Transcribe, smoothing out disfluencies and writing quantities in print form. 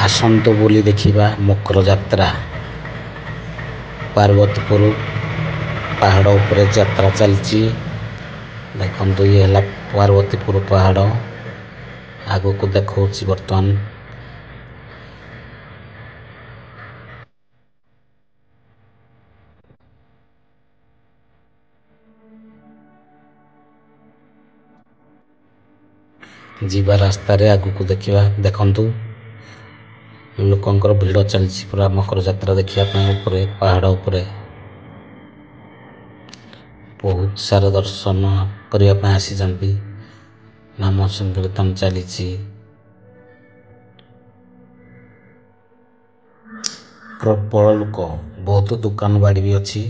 ଆସନ୍ତୁ ବୁଲି ଦେଖିବା ମକର ଯାତ୍ରା। ପାର୍ବତୀପୁର ପାହାଡ଼ ଉପରେ ଯାତ୍ରା ଚାଲିଛି। ଦେଖନ୍ତୁ ଇଏ ହେଲା ପାର୍ବତୀପୁର ପାହାଡ଼। ଆଗକୁ ଦେଖଉଛି ବର୍ତ୍ତମାନ। ଯିବା ରାସ୍ତାରେ ଆଗକୁ ଦେଖିବା। ଦେଖନ୍ତୁ ଲୋକଙ୍କର ଭିଡ଼ ଚାଲିଛି ପୁରା ମକର ଯାତ୍ରା ଦେଖିବା ପାଇଁ। ଉପରେ ପାହାଡ଼ ଉପରେ ବହୁତ ସାରା ଦର୍ଶନ କରିବା ପାଇଁ ଆସିଛନ୍ତି। ନାମ ସଂକୀର୍ତ୍ତନ ଚାଲିଛି। ପ୍ରବଳ ଲୋକ, ବହୁତ ଦୋକାନ ବାଡ଼ି ବି ଅଛି।